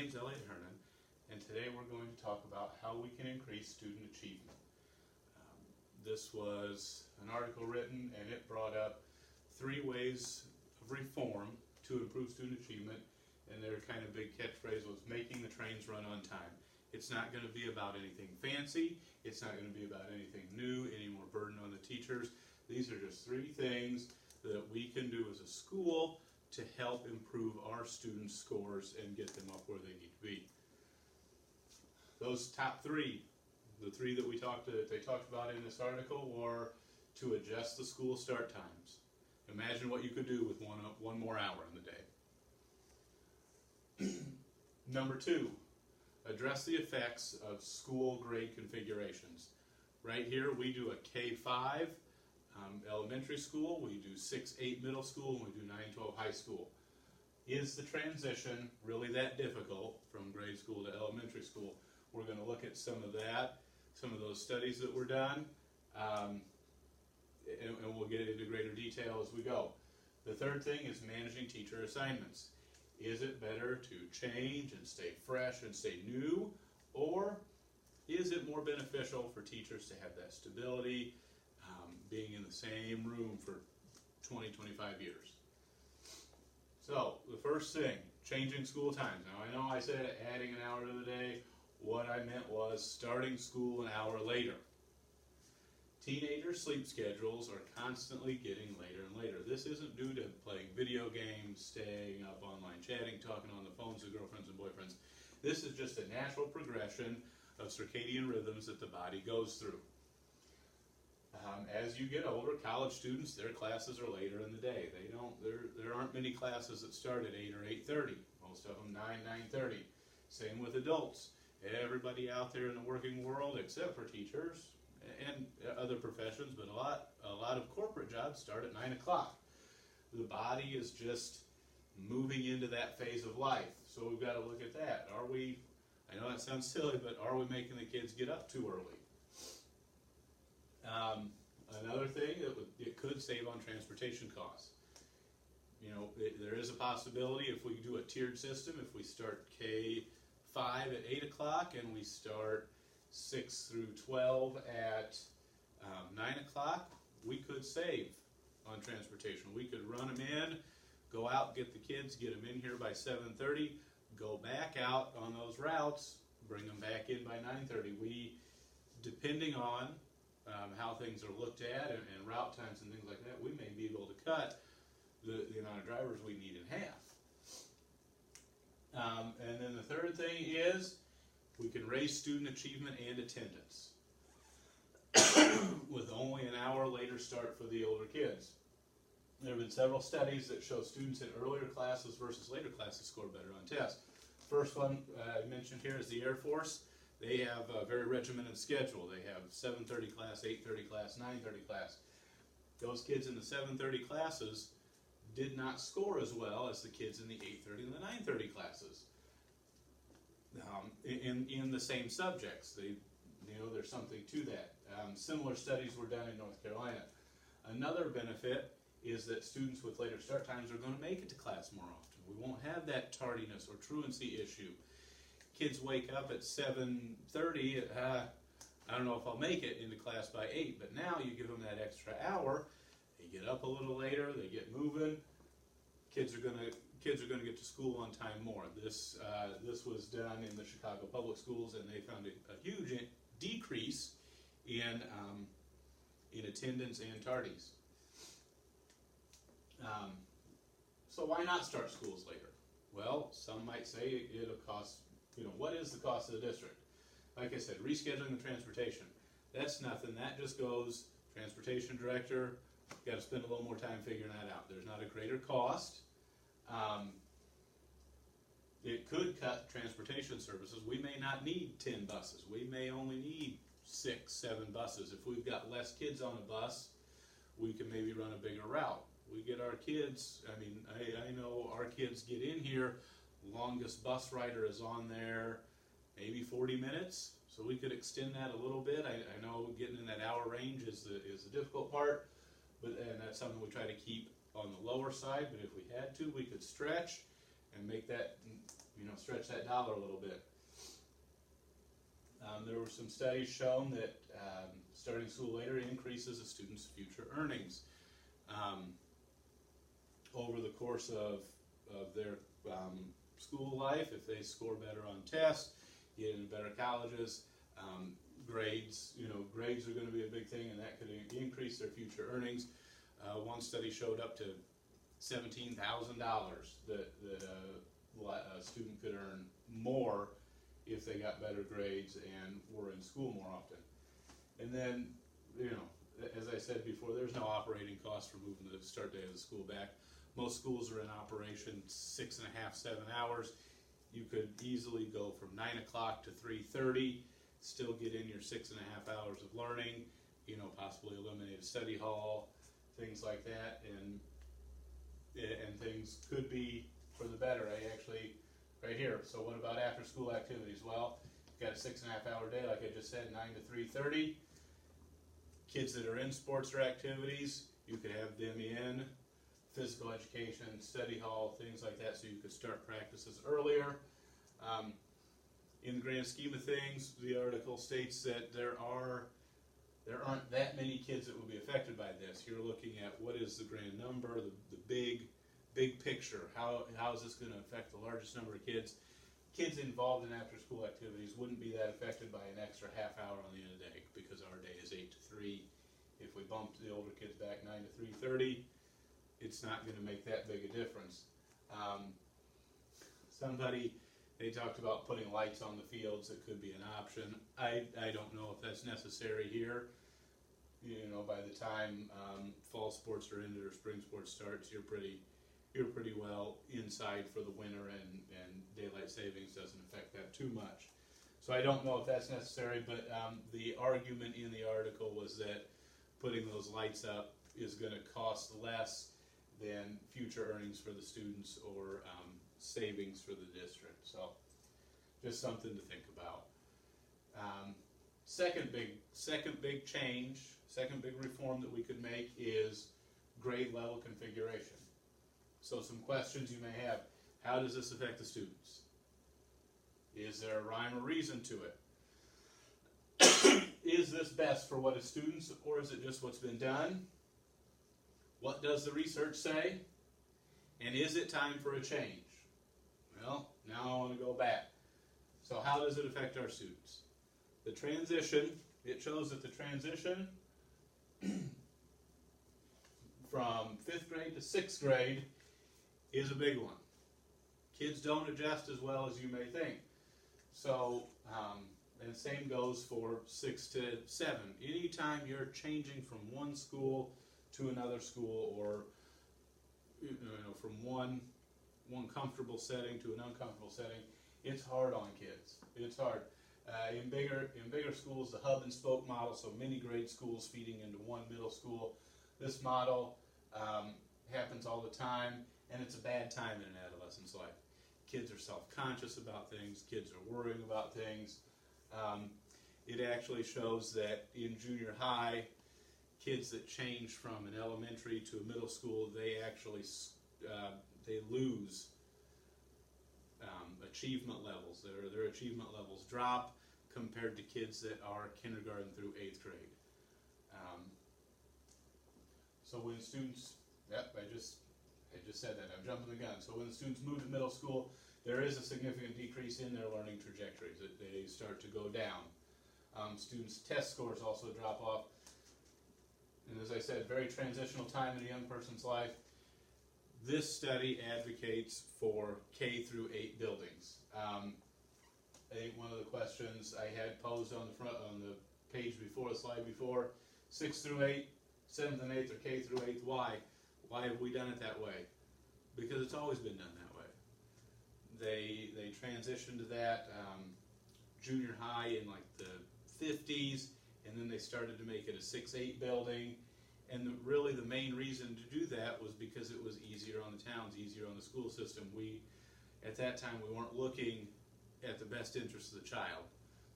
name's Elliot Hernan, and today we're going to talk about how we can increase student achievement. This was an article written, and it brought up 3 ways of reform to improve student achievement, and their kind of big catchphrase was making the trains run on time. It's not going to be about anything fancy, it's not going to be about anything new, any more burden on the teachers. These are just 3 things that we can do as a school to help improve our students' scores and get them up where they need to be. Those top 3, the 3 that they talked about in this article, were to adjust the school start times. Imagine what you could do with one more hour in the day. Number 2, address the effects of school grade configurations. Right here we do a K-5 elementary school, we do 6-8 middle school, and we do 9-12 high school. Is the transition really that difficult from grade school to elementary school? We're going to look at some of that, some of those studies that were done, and we'll get into greater detail as we go. The third thing is managing teacher assignments. Is it better to change and stay fresh and stay new, or is it more beneficial for teachers to have that stability, being in the same room for 20-25 years? So the first thing, changing school times. Now I know I said adding an hour to the day. What I meant was starting school an hour later. Teenagers' sleep schedules are constantly getting later and later. This isn't due to playing video games, staying up online chatting, talking on the phones with girlfriends and boyfriends. This is just a natural progression of circadian rhythms that the body goes through. As you get older, college students, their classes are later in the day. There aren't many classes that start at 8 or 8:30. Most of them 9:30. Same with adults. Everybody out there in the working world, except for teachers and other professions, but a lot of corporate jobs start at 9 o'clock. The body is just moving into that phase of life. So we've got to look at that. I know that sounds silly, but are we making the kids get up too early? Another thing, it could save on transportation costs. There is a possibility if we do a tiered system, if we start K-5 at 8 o'clock and we start 6 through 12 at 9 o'clock, we could save on transportation. We could run them in, go out, get the kids, get them in here by 7:30, go back out on those routes, bring them back in by 9:30. Depending on how things are looked at and route times and things like that, we may be able to cut the amount of drivers we need in half. And then the third thing is we can raise student achievement and attendance with only an hour later start for the older kids. There have been several studies that show students in earlier classes versus later classes score better on tests. First one I mentioned here is the Air Force. They have a very regimented schedule. They have 7:30 class, 8:30 class, 9:30 class. Those kids in the 7:30 classes did not score as well as the kids in the 8:30 and the 9:30 classes. In the same subjects, there's something to that. Similar studies were done in North Carolina. Another benefit is that students with later start times are going to make it to class more often. We won't have that tardiness or truancy issue. Kids wake up at 7:30, I don't know if I'll make it into class by 8, but now you give them that extra hour, they get up a little later, they get moving, kids are going to get to school on time more. This was done in the Chicago public schools, and they found a huge decrease in attendance and tardies. So why not start schools later? Well, some might say it'll cost, what is the cost of the district? Like I said, rescheduling the transportation. That's nothing. That just goes, transportation director, got to spend a little more time figuring that out. There's not a greater cost. It could cut transportation services. We may not need 10 buses. We may only need 6, 7 buses. If we've got less kids on a bus, we can maybe run a bigger route. We get our kids, I know our kids get in here, longest bus rider is on there maybe 40 minutes, so we could extend that a little bit. I know getting in that hour range is the difficult part, and that's something we try to keep on the lower side, but if we had to, we could stretch and make that stretch that dollar a little bit. There were some studies shown that starting school later increases a student's future earnings. Over the course of their school life, if they score better on tests, get into better colleges, grades are going to be a big thing, and that could increase their future earnings. One study showed up to $17,000 that a student could earn more if they got better grades and were in school more often. And then, as I said before, there's no operating cost for moving the start day of the school back. Most schools are in operation 6.5, 7 hours. You could easily go from 9 o'clock to 3:30, still get in your 6.5 hours of learning, possibly eliminate a study hall, things like that, and things could be for the better. Right here. So what about after school activities? Well, you've got a 6.5 hour day, like I just said, 9 to 3:30. Kids that are in sports or activities, you could have them in physical education, study hall, things like that, so you could start practices earlier. In the grand scheme of things, the article states that there aren't that many kids that will be affected by this. You're looking at what is the grand number, the big picture. How is this going to affect the largest number of kids? Kids involved in after-school activities wouldn't be that affected by an extra half hour on the end of the day, because our day is 8 to 3. If we bumped the older kids back 9 to 3:30, it's not going to make that big a difference. They talked about putting lights on the fields. That could be an option. I don't know if that's necessary here. By the time fall sports are ended or spring sports starts, you're pretty well inside for the winter, and daylight savings doesn't affect that too much. So I don't know if that's necessary, but the argument in the article was that putting those lights up is going to cost less than future earnings for the students or savings for the district. So just something to think about. Second big change, second big reform that we could make is grade level configuration. So some questions you may have: how does this affect the students? Is there a rhyme or reason to it? Is this best for what is students, or is it just what's been done? What does the research say? And is it time for a change? Well, now I want to go back. So how does it affect our students? The transition, it shows that the transition from 5th grade to 6th grade is a big one. Kids don't adjust as well as you may think. So, and same goes for 6 to 7. Anytime you're changing from one school to another school, or from one comfortable setting to an uncomfortable setting, it's hard on kids. It's hard. In bigger schools, the hub and spoke model, so many grade schools feeding into one middle school. This model happens all the time, and it's a bad time in an adolescent's life. Kids are self-conscious about things. Kids are worrying about things. It actually shows that in junior high, kids that change from an elementary to a middle school, they actually they lose achievement levels. Their achievement levels drop compared to kids that are kindergarten through 8th grade. So when students, I just said that, I'm jumping the gun. So when the students move to middle school, there is a significant decrease in their learning trajectories. They start to go down. Students' test scores also drop off. And as I said, very transitional time in a young person's life. This study advocates for K through 8 buildings. I think one of the questions I had posed on the page before, the slide before, 6 through 8, 7th and 8th, or K through 8th, why? Why have we done it that way? Because it's always been done that way. They transitioned to that junior high in like the 50s, and then they started to make it a 6-8 building. And really the main reason to do that was because it was easier on the towns, easier on the school system. At that time, we weren't looking at the best interest of the child.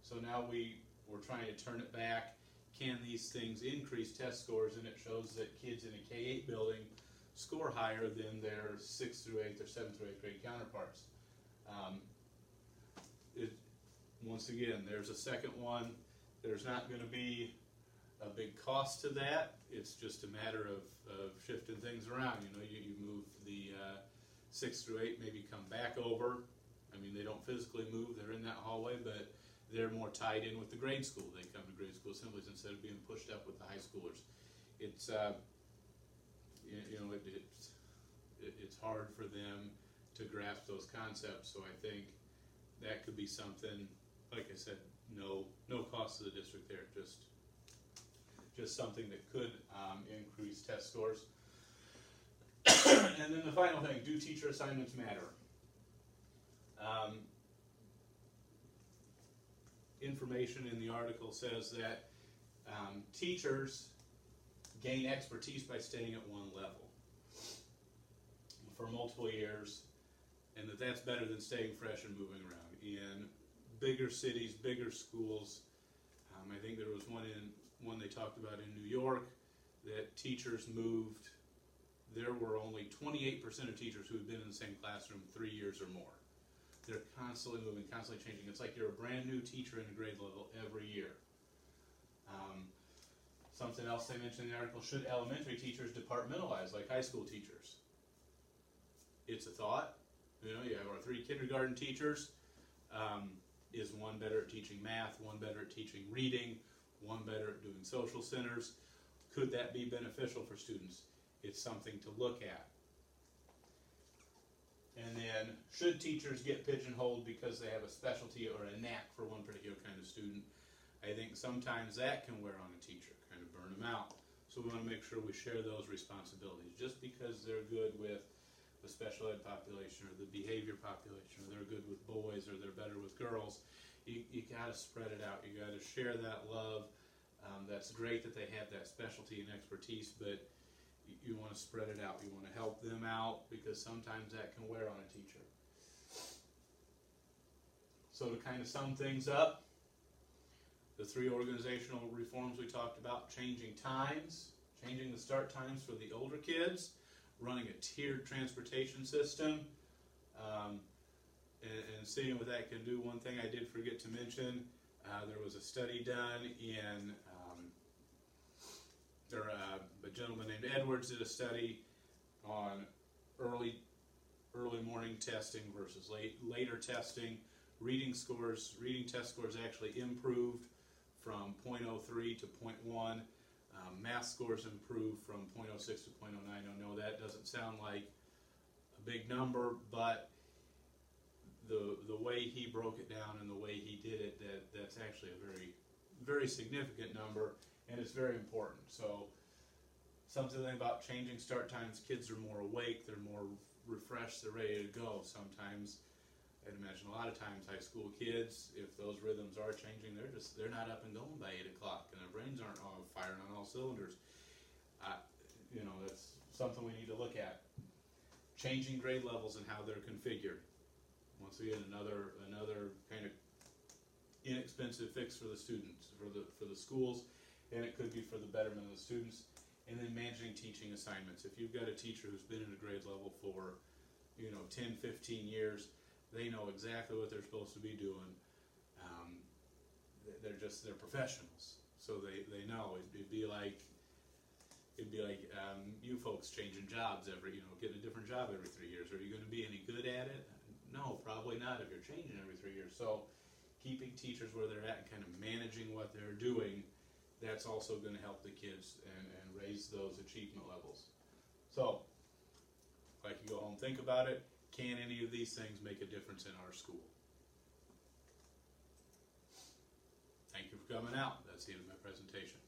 So now we're trying to turn it back. Can these things increase test scores? And it shows that kids in a K-8 building score higher than their 6th through 8th or 7th through 8th grade counterparts. once again, there's a second one. There's not going to be a big cost to that. It's just a matter of shifting things around. You know, you move the 6 through 8, maybe come back over. I mean, they don't physically move. They're in that hallway, but they're more tied in with the grade school. They come to grade school assemblies instead of being pushed up with the high schoolers. It's it's hard for them to grasp those concepts. So I think that could be something. Like I said, no cost to the district there. Just something that could increase test scores. And then the final thing: do teacher assignments matter? Information in the article says that teachers gain expertise by staying at one level for multiple years, and that's better than staying fresh and moving around. In bigger cities, bigger schools, I think there was one they talked about in New York that teachers moved. There were only 28% of teachers who had been in the same classroom 3 years or more. They're constantly moving, constantly changing. It's like you're a brand new teacher in a grade level every year. Something else they mentioned in the article: should elementary teachers departmentalize like high school teachers? It's a thought. You know, you have our 3 kindergarten teachers. Is one better at teaching math, one better at teaching reading, one better at doing social centers? Could that be beneficial for students? It's something to look at. And then, should teachers get pigeonholed because they have a specialty or a knack for one particular kind of student? I think sometimes that can wear on a teacher, kind of burn them out. So we want to make sure we share those responsibilities. Just because they're good with the special ed population or the behavior population, or they're good with boys or they're better with girls, you got to spread it out. You got to share that love. That's great that they have that specialty and expertise, but you want to spread it out. You want to help them out, because sometimes that can wear on a teacher. So to kind of sum things up, the 3 organizational reforms we talked about: changing times, changing the start times for the older kids, running a tiered transportation system, and seeing what that can do. One thing I did forget to mention, there was a study done in a gentleman named Edwards did a study on early morning testing versus later testing. Reading test scores actually improved from 0.03 to 0.1. Math scores improved from 0.06 to 0.09. I know that doesn't sound like a big number, but the way he broke it down and the way he did it, that's actually a very, very significant number, and it's very important. So something about changing start times: kids are more awake, they're more refreshed, they're ready to go. Sometimes, I'd imagine a lot of times high school kids, if those rhythms are changing, they're not up and going by 8 o'clock, and their brains aren't all firing on all cylinders. That's something we need to look at. Changing grade levels and how they're configured. Once again, another kind of inexpensive fix for the students, for the schools, and it could be for the betterment of the students. And then managing teaching assignments. If you've got a teacher who's been in a grade level for 10, 15 years, they know exactly what they're supposed to be doing. They're professionals, so they know. It'd be like you folks changing jobs getting a different job every 3 years. Are you going to be any good at it? No, probably not if you're changing every 3 years. So keeping teachers where they're at and kind of managing what they're doing, that's also going to help the kids and raise those achievement levels. So, like, you go home, think about it. Can any of these things make a difference in our school? Thank you for coming out. That's the end of my presentation.